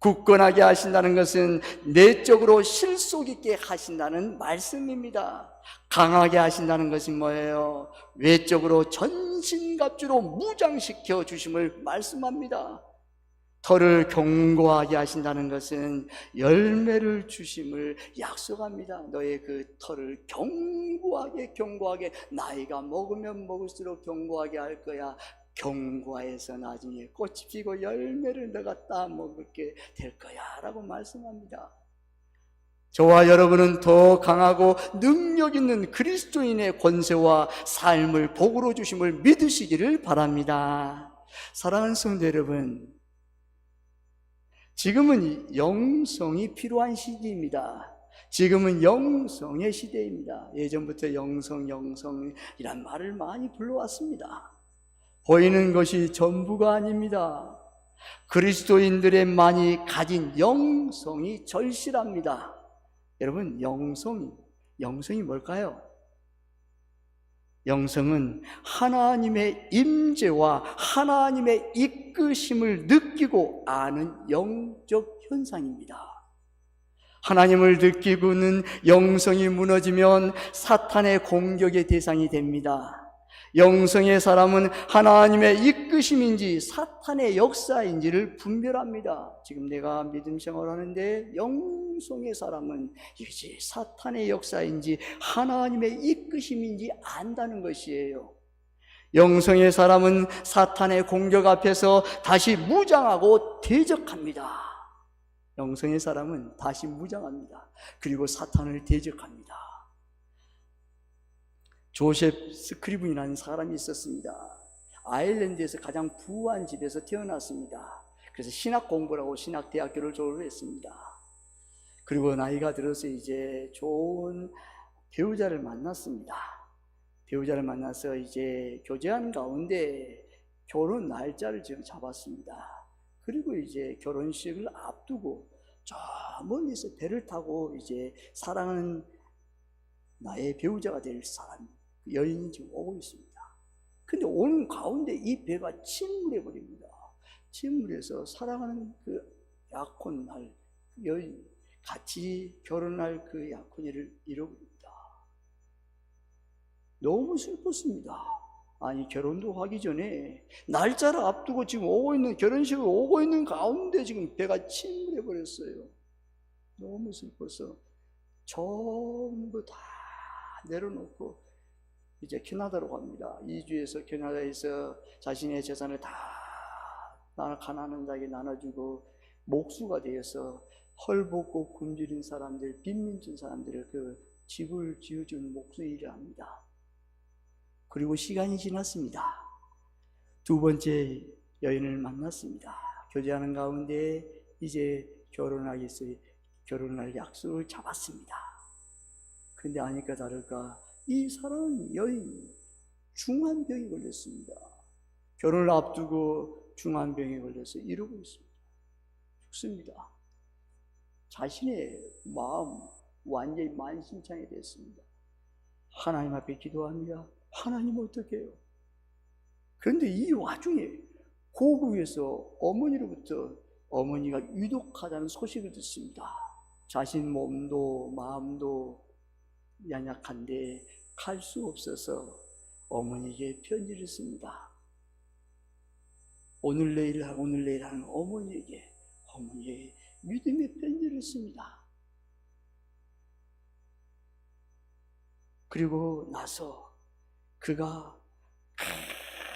[SPEAKER 1] 굳건하게 하신다는 것은 내적으로 실속 있게 하신다는 말씀입니다. 강하게 하신다는 것이 뭐예요? 외적으로 전신갑주로 무장시켜 주심을 말씀합니다. 털을 견고하게 하신다는 것은 열매를 주심을 약속합니다. 너의 그 털을 견고하게 나이가 먹으면 먹을수록 견고하게 할 거야. 견고해서 나중에 꽃이 피고 열매를 너가 따먹게 될 거야 라고 말씀합니다. 저와 여러분은 더 강하고 능력 있는 그리스도인의 권세와 삶을 복으로 주심을 믿으시기를 바랍니다. 사랑하는 성도 여러분, 지금은 영성이 필요한 시기입니다. 지금은 영성의 시대입니다. 예전부터 영성이란 말을 많이 불러왔습니다. 보이는 것이 전부가 아닙니다. 그리스도인들의만이 가진 영성이 절실합니다. 여러분, 영성이 뭘까요? 영성은 하나님의 임재와 하나님의 이끄심을 느끼고 아는 영적 현상입니다. 하나님을 느끼고는 영성이 무너지면 사탄의 공격의 대상이 됩니다. 영성의 사람은 하나님의 이끄심인지 사탄의 역사인지를 분별합니다. 지금 내가 믿음 생활하는데 영성의 사람은 이것이 사탄의 역사인지 하나님의 이끄심인지 안다는 것이에요. 영성의 사람은 사탄의 공격 앞에서 다시 무장하고 대적합니다. 영성의 사람은 다시 무장합니다. 그리고 사탄을 대적합니다. 조셉 스크리븐이라는 사람이 있었습니다. 아일랜드에서 가장 부유한 집에서 태어났습니다. 그래서 신학 공부를 하고 신학대학교를 졸업했습니다. 그리고 나이가 들어서 이제 좋은 배우자를 만났습니다. 배우자를 만나서 이제 교제하는 가운데 결혼 날짜를 지금 잡았습니다. 그리고 이제 결혼식을 앞두고 저 멀리서 배를 타고 이제 사랑하는 나의 배우자가 될 사람, 여인이 지금 오고 있습니다. 근데 오는 가운데 이 배가 침몰해 버립니다. 침몰해서 사랑하는 그 약혼할 여인, 같이 결혼할 그 약혼이를 잃어버립니다. 너무 슬펐습니다. 아니, 결혼도 하기 전에 날짜를 앞두고 지금 오고 있는, 결혼식을 오고 있는 가운데 지금 배가 침몰해 버렸어요. 너무 슬퍼서 전부 다 내려놓고 이제 캐나다로 갑니다. 이주에서 캐나다에서 자신의 재산을 다 가난한 자에게 나눠주고 목수가 되어서 헐벗고 굶주린 사람들, 빈민촌 사람들을 그 집을 지어주는 목수 일을 합니다. 그리고 시간이 지났습니다. 두 번째 여인을 만났습니다. 교제하는 가운데 이제 결혼할 약속을 잡았습니다. 근데 아니까 다를까 이 사랑하는 여인 중환병이 걸렸습니다. 결혼을 앞두고 중환병에 걸려서 이러고 있습니다. 죽습니다. 자신의 마음 완전히 만신창이 됐습니다. 하나님 앞에 기도합니다. 하나님 어떻게 해요? 그런데 이 와중에 고국에서 어머니로부터 어머니가 위독하다는 소식을 듣습니다. 자신 몸도 마음도 연약한데 갈 수 없어서 어머니에게 편지를 씁니다. 오늘 내일 하는 어머니에게 믿음의 편지를 씁니다. 그리고 나서 그가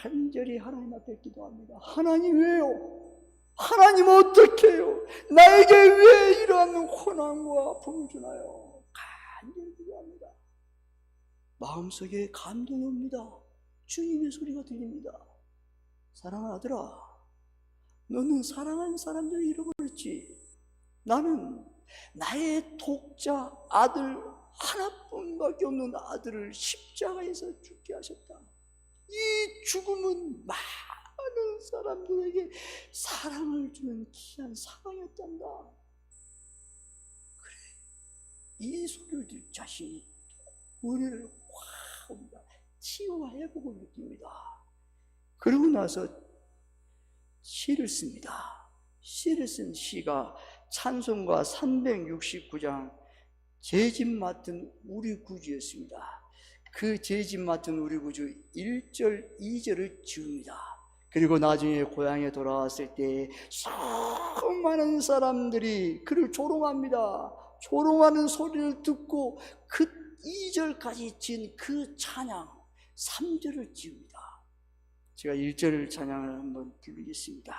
[SPEAKER 1] 간절히 하나님 앞에 기도합니다. 하나님 왜요? 하나님 어떻게 해요? 나에게 왜 이러한 고난과 아픔을 주나요? 간절히 기도합니다. 마음속에 감동이 옵니다. 주님의 소리가 들립니다. 사랑하는 아들아, 너는 사랑하는 사람들을 잃어버렸지. 나는 나의 독자 아들 하나뿐밖에 없는 아들을 십자가에서 죽게 하셨다. 이 죽음은 많은 사람들에게 사랑을 주는 귀한 사랑이었단다. 그래, 이 소리를 들은 자신이 은혜를 확 옵니다. 치유와 회복을 느낍니다. 그러고 나서 시를 씁니다. 시를 쓴 시가 찬송가 369장 제 집 맡은 우리 구주였습니다. 그 제 집 맡은 우리 구주 1절, 2절을 지웁니다. 그리고 나중에 고향에 돌아왔을 때 수많은 사람들이 그를 조롱합니다. 조롱하는 소리를 듣고 그 2절까지 지은 그 찬양 3절을 지웁니다. 제가 1절 찬양을 한번 부르겠습니다.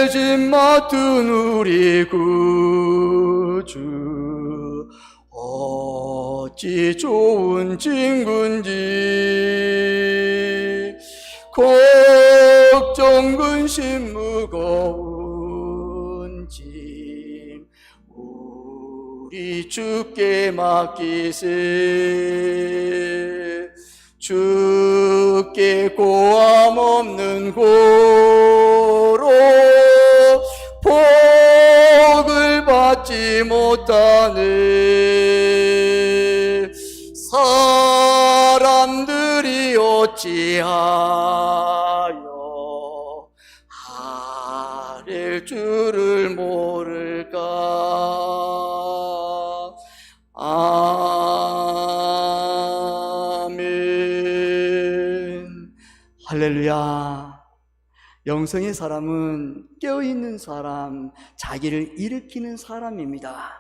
[SPEAKER 1] 죄짐 맡은 우리 구주 어찌 좋은 친구인지 걱정 근심 무거운 짐 우리 주께 맡기세 주께 고함 없는 고로 복을 받지 못하네 사람들이 어찌하여 아랠 줄을 모를까 할렐루야. 영성의 사람은 깨어있는 사람, 자기를 일으키는 사람입니다.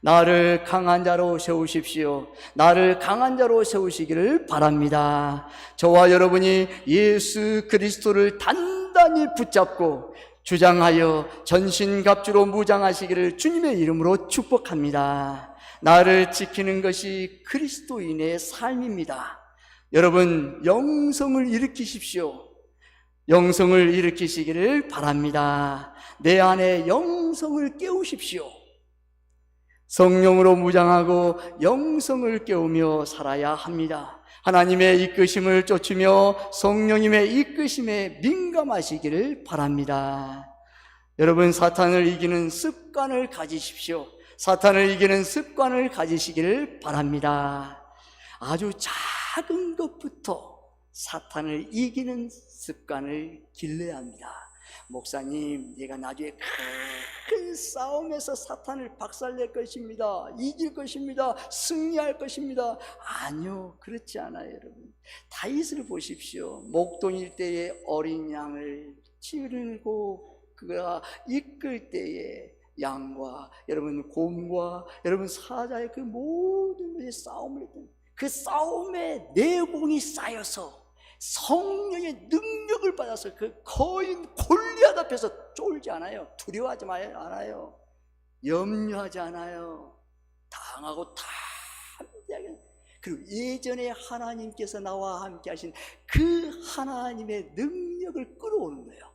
[SPEAKER 1] 나를 강한 자로 세우십시오. 나를 강한 자로 세우시기를 바랍니다. 저와 여러분이 예수 그리스도를 단단히 붙잡고 주장하여 전신갑주로 무장하시기를 주님의 이름으로 축복합니다. 나를 지키는 것이 그리스도인의 삶입니다. 여러분, 영성을 일으키십시오. 영성을 일으키시기를 바랍니다. 내 안에 영성을 깨우십시오. 성령으로 무장하고 영성을 깨우며 살아야 합니다. 하나님의 이끄심을 쫓으며 성령님의 이끄심에 민감하시기를 바랍니다. 여러분, 사탄을 이기는 습관을 가지십시오. 사탄을 이기는 습관을 가지시기를 바랍니다. 아주 작은 것부터 사탄을 이기는 습관을 길러야 합니다. 목사님, 내가 나중에 큰 싸움에서 사탄을 박살낼 것입니다. 이길 것입니다. 승리할 것입니다. 아니요, 그렇지 않아요, 여러분. 다윗을 보십시오. 목동일 때에 어린 양을 치르고 그가 이끌 때에 양과 여러분 곰과 여러분 사자의 그 모든 것이 싸움을 했던 그 싸움의 내공이 쌓여서 성령의 능력을 받아서 그 거인 골리앗 앞에서 쫄지 않아요. 두려워하지 않아요. 염려하지 않아요. 당하고 다 함께하게. 그리고 예전에 하나님께서 나와 함께 하신 그 하나님의 능력을 끌어오는 거예요.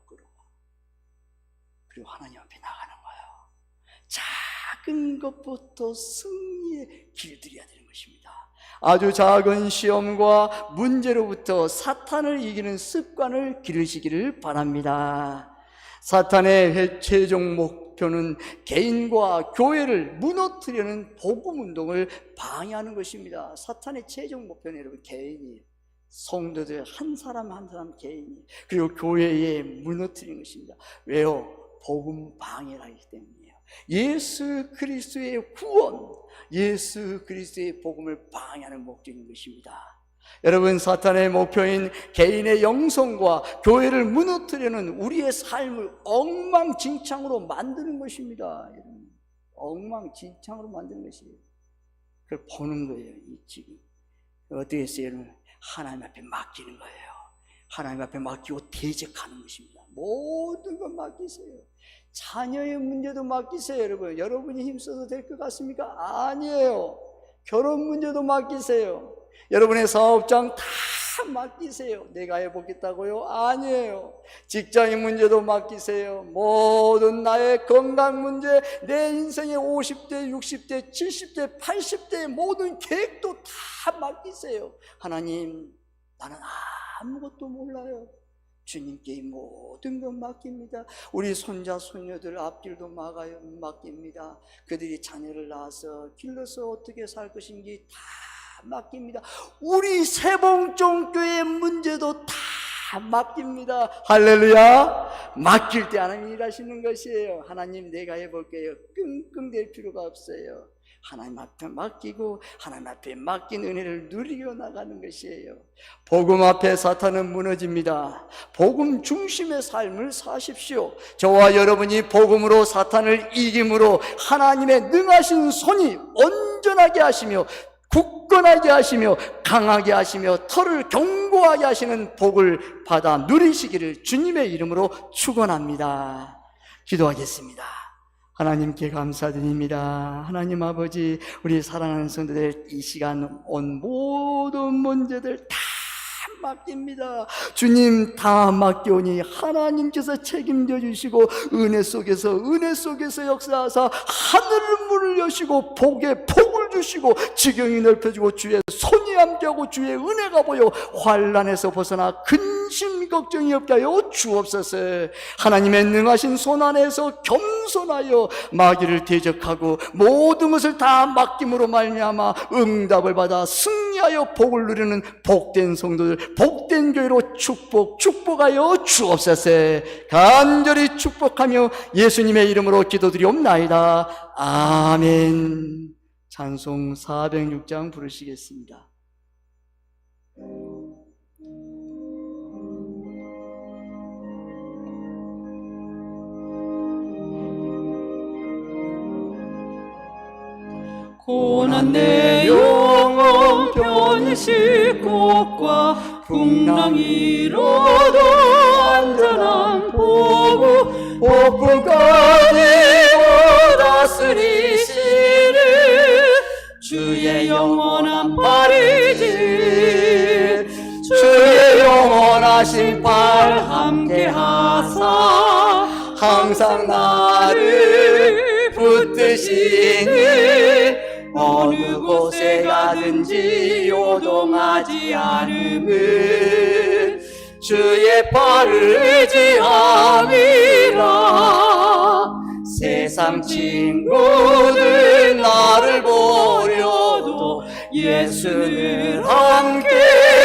[SPEAKER 1] 그리고 하나님 앞에 나가는 거예요. 작은 것부터 승리의 길들여야 되는 것입니다. 아주 작은 시험과 문제로부터 사탄을 이기는 습관을 기르시기를 바랍니다. 사탄의 최종 목표는 개인과 교회를 무너뜨리는 복음 운동을 방해하는 것입니다. 사탄의 최종 목표는 여러분 개인이에요. 성도들 한 사람 한 사람 개인이 그리고 교회에 무너뜨리는 것입니다. 왜요? 복음 방해를 하기 때문이에요. 예수 그리스도의 구원, 예수 그리스도의 복음을 방해하는 목적인 것입니다. 여러분, 사탄의 목표인 개인의 영성과 교회를 무너뜨리는 우리의 삶을 엉망진창으로 만드는 것입니다. 여러분, 엉망진창으로 만드는 것이에요. 그걸 보는 거예요. 이 지금 어떻게 했어요? 하나님 앞에 맡기는 거예요. 하나님 앞에 맡기고 대적하는 것입니다. 모든 걸 맡기세요. 자녀의 문제도 맡기세요. 여러분이 힘써서 될 것 같습니까? 아니에요. 결혼 문제도 맡기세요. 여러분의 사업장 다 맡기세요. 내가 해보겠다고요? 아니에요. 직장인 문제도 맡기세요. 모든 나의 건강 문제, 내 인생의 50대, 60대, 70대, 80대의 모든 계획도 다 맡기세요. 하나님, 나는 아무것도 몰라요. 주님께 이 모든 것 맡깁니다. 우리 손자 손녀들 앞길도 맡깁니다. 그들이 자녀를 낳아서 길러서 어떻게 살 것인지 다 맡깁니다. 우리 세봉종교의 문제도 다 맡깁니다. 할렐루야. 맡길 때 하나님 일하시는 것이에요. 하나님 내가 해볼게요. 끙끙댈 필요가 없어요. 하나님 앞에 맡기고 하나님 앞에 맡긴 은혜를 누리고 나가는 것이에요. 복음 앞에 사탄은 무너집니다. 복음 중심의 삶을 사십시오. 저와 여러분이 복음으로 사탄을 이김으로 하나님의 능하신 손이 온전하게 하시며 굳건하게 하시며 강하게 하시며 털을 견고하게 하시는 복을 받아 누리시기를 주님의 이름으로 축원합니다. 기도하겠습니다. 하나님께 감사드립니다. 하나님 아버지, 우리 사랑하는 성도들 이 시간 온 모든 문제들 다 맡깁니다. 주님 다 맡겨오니 하나님께서 책임져 주시고 은혜 속에서 역사하사 하늘 문을 여시고 복에 복을 주시고 지경이 넓혀주고 주의 손이 함께하고 주의 은혜가 보여 환난에서 벗어나 근심 걱정이 없게 하여 주옵소서. 하나님의 능하신 손 안에서 겸손하여 마귀를 대적하고 모든 것을 다 맡김으로 말미암아 응답을 받아 승리하여 복을 누리는 복된 성도들, 복된 교회로 축복하여 주옵소서. 간절히 축복하며 예수님의 이름으로 기도드리옵나이다. 아멘. 찬송 406장 부르시겠습니다.
[SPEAKER 2] 고난 내 영혼 편식 곳과 풍랑이로도 안전한 보고
[SPEAKER 1] 복부까지
[SPEAKER 2] 다스리시는 주의 영원한 팔이지
[SPEAKER 1] 주의 영원하신 팔
[SPEAKER 2] 함께하사
[SPEAKER 1] 항상 나를 붙드시니 어느 곳에 가든지 요동하지 않음을 주의 팔을 의지함이라. 세상 친구들 나를 버려도 예수는 함께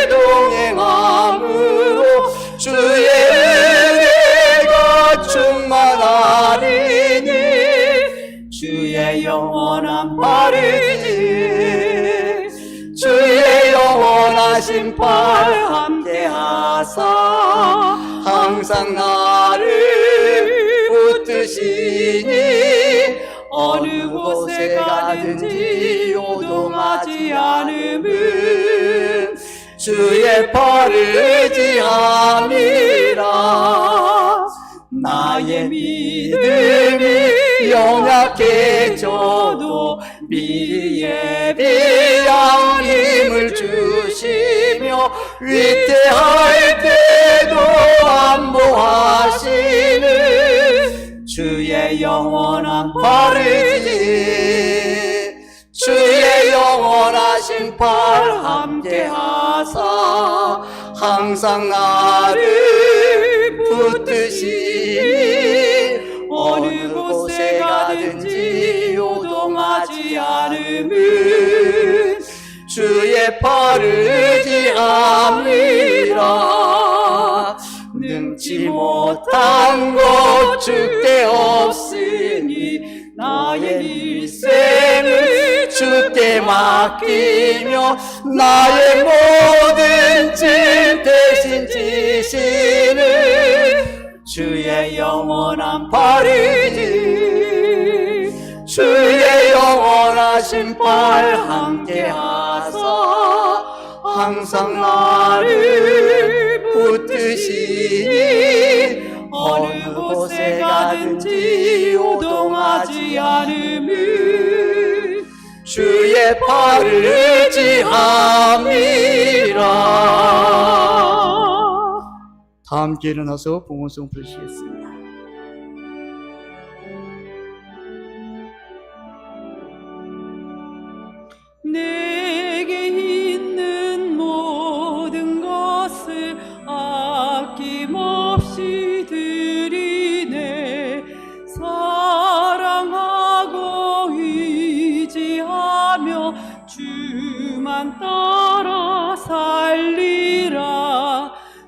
[SPEAKER 1] 동행함으로 주의 은혜가 충만하리니 주의 영원한 팔이지 주의 영원하신 팔 함께하사 항상 나를 붙드시니 어느 곳에 가든지 요동하지 않음은 주의 팔을 의지함이라. 나의 믿음이 연약해져도 미리 예비한 힘을 주시며 위태할 때도 안보하시는 주의 영원한 팔이지 주의 영원하신 팔 함께하사 항상 나를 붙드시니 어느 곳에 가든지 요동하지 않음은 주의 팔을 의지함이라. 능치 못한 것 주께 없으니 나의 일생을 주께 맡기며 나의 모든 짐 대신 지시는 주의 영원한 팔이지 주의 영원하신 팔 함께하사 항상 나를 붙드시니 어느 곳에 가든지 요동하지 않음은 주의 팔을 의지함이라. 다 함께 일어나서 봉헌송 부르시겠습니다.
[SPEAKER 2] 내게 있는 모든 것을 아낌없이 주만 따라 살리라.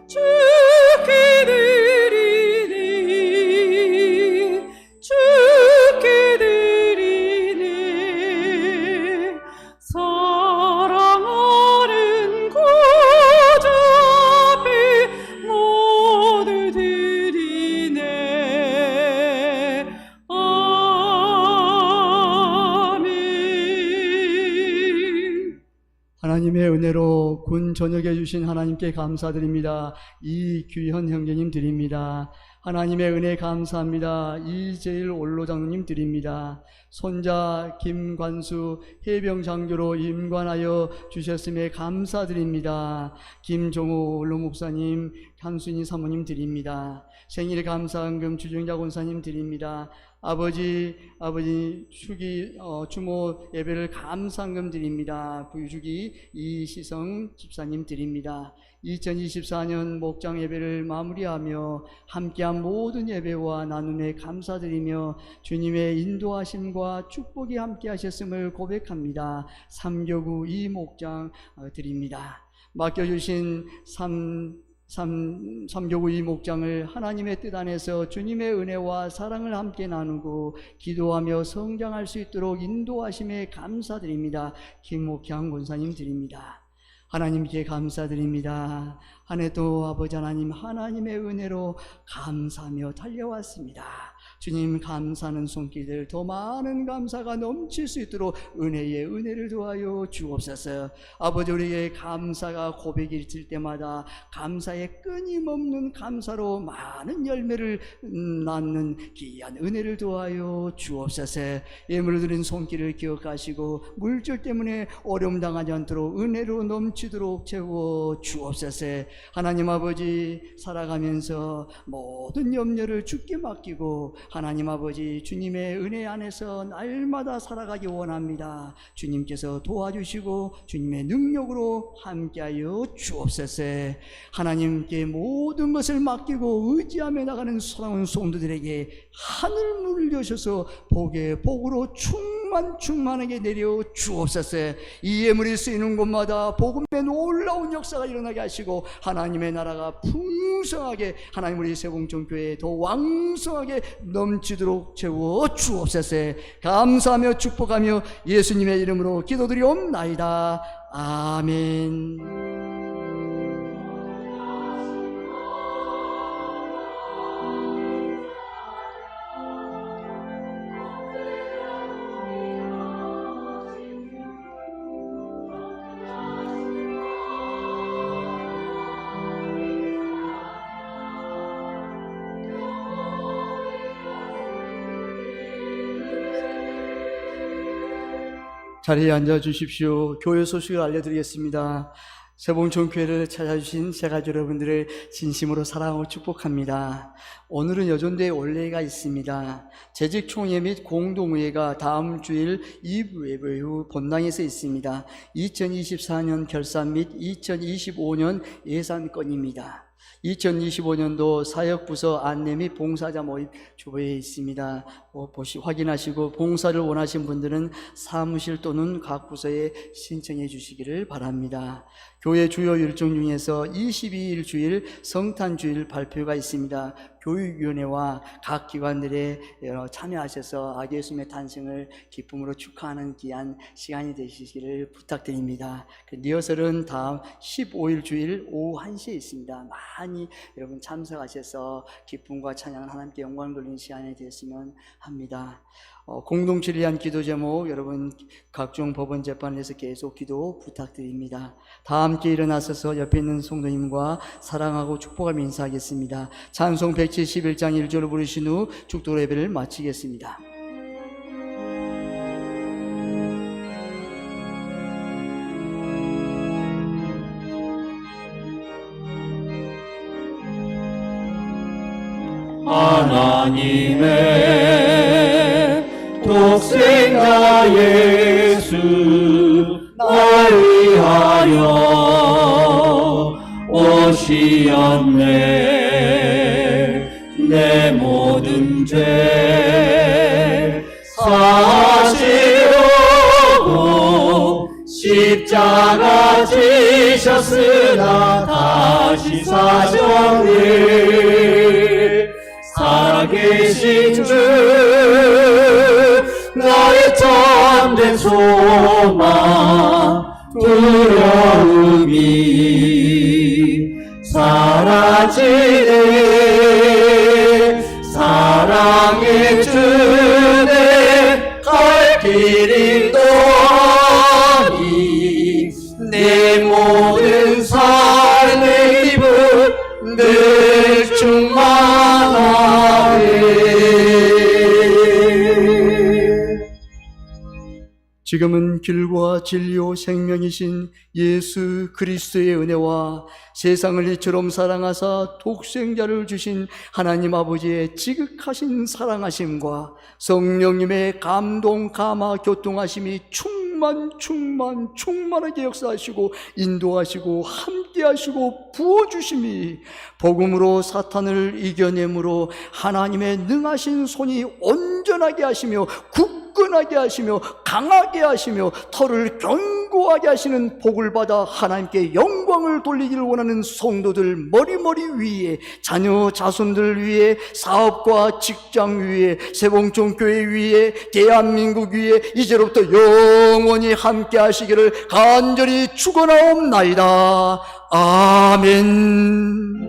[SPEAKER 2] 주께 드리니 주께 드리니 사랑하는 구주 앞에 모두 드리네. 아멘.
[SPEAKER 1] 하나님의 은혜로 군 전역에 주신 하나님께 감사드립니다. 이규현 형제님 드립니다. 하나님의 은혜 감사합니다. 이재일 올로장로님 드립니다. 손자 김관수 해병장교로 임관하여 주셨음에 감사드립니다. 김종호 올로목사님, 한순희 사모님 드립니다. 생일 감사헌금 주정자 권사님 드립니다. 아버지 추모 예배를 감사헌금 드립니다. 부주기 이시성 집사님 드립니다. 2024년 목장 예배를 마무리하며 함께한 모든 예배와 나눔에 감사드리며 주님의 인도하심과 축복이 함께하셨음을 고백합니다. 3교구 이 목장 드립니다. 맡겨주신 3교구 이 목장을 하나님의 뜻 안에서 주님의 은혜와 사랑을 함께 나누고 기도하며 성장할 수 있도록 인도하심에 감사드립니다. 김목향 권사님 드립니다. 하나님께 감사드립니다. 한 해도 아버지 하나님 하나님의 은혜로 감사하며 달려왔습니다. 주님 감사하는 손길들 더 많은 감사가 넘칠 수 있도록 은혜의 은혜를 더하여 주옵소서. 아버지 우리에게 감사가 고백이 있을 때마다 감사의 끊임없는 감사로 많은 열매를 낳는 귀한 은혜를 더하여 주옵소서. 예물을 드린 손길을 기억하시고 물질 때문에 어려움 당하지 않도록 은혜로 넘치도록 채워 주옵소서. 하나님 아버지 살아가면서 모든 염려를 주께 맡기고 하나님 아버지 주님의 은혜 안에서 날마다 살아가기 원합니다. 주님께서 도와주시고 주님의 능력으로 함께하여 주옵소서. 하나님께 모든 것을 맡기고 의지하며 나가는 사랑하는 성도들에게 하늘 물려셔서 복에 복으로 충만하게 내려 주옵소서. 이 예물이 쓰이는 곳마다 복음의 놀라운 역사가 일어나게 하시고 하나님의 나라가 풍성하게 하나님 우리 세봉정교회에 더 왕성하게 넘치도록 채워 주옵소서. 감사하며 축복하며 예수님의 이름으로 기도드리옵나이다. 아멘. 자리에 앉아 주십시오. 교회 소식을 알려드리겠습니다. 세봉촌교회를 찾아주신 제가족 여러분들을 진심으로 사랑하고 축복합니다. 오늘은 여전대에 올레가 있습니다. 재직총회 및 공동의회가 다음 주일 2부 예배 후 본당에서 있습니다. 2024년 결산 및 2025년 예산건입니다. 2025년도 사역부서 안내 및 봉사자 모임 주보에 있습니다. 확인하시고 봉사를 원하신 분들은 사무실 또는 각 부서에 신청해 주시기를 바랍니다. 교회 주요 일정 중에서 22일 주일 성탄주일 발표가 있습니다. 교육위원회와 각 기관들에 참여하셔서 아기 예수님의 탄생을 기쁨으로 축하하는 귀한 시간이 되시기를 부탁드립니다. 리허설은 다음 15일 주일 오후 1시에 있습니다. 많이 여러분 참석하셔서 기쁨과 찬양을 하나님께 영광을 돌리는 시간이 되었으면 합니다. 공동체를 위한 기도 제목 여러분 각종 법원 재판에서 계속 기도 부탁드립니다. 다 함께 일어나셔서 옆에 있는 성도님과 사랑하고 축복하며 인사하겠습니다. 찬송 171장 1절을 부르신 후 축도 예배를 마치겠습니다.
[SPEAKER 2] 하나님의 독생자 예수 날 위하여 오시었네. 내 모든 죄 사시려고 십자가 지셨으나 다시 사셨네. 살아계신 주 나의 참된 소망 두려움이 사라지네. 사랑의 주내 갈 길이 떠니 내 모든 삶의 기분 늘 충만하네.
[SPEAKER 1] 지금은 길과 진리요 생명이신 예수 그리스도의 은혜와 세상을 이처럼 사랑하사 독생자를 주신 하나님 아버지의 지극하신 사랑하심과 성령님의 감동, 감화, 교통하심이 충만하게 역사하시고 인도하시고 함께하시고 부어주심이 복음으로 사탄을 이겨내므로 하나님의 능하신 손이 온전하게 하시며 굳건하게 하시며 강하게 하시며 털을 견고하게 하시는 복을 받아 하나님께 영광을 돌리기를 원하는 성도들 머리머리 위에, 자녀 자손들 위에, 사업과 직장 위에, 세봉종교회 위에, 대한민국 위에 이제로부터 영원히 함께 하시기를 간절히 축원하옵나이다. 아멘.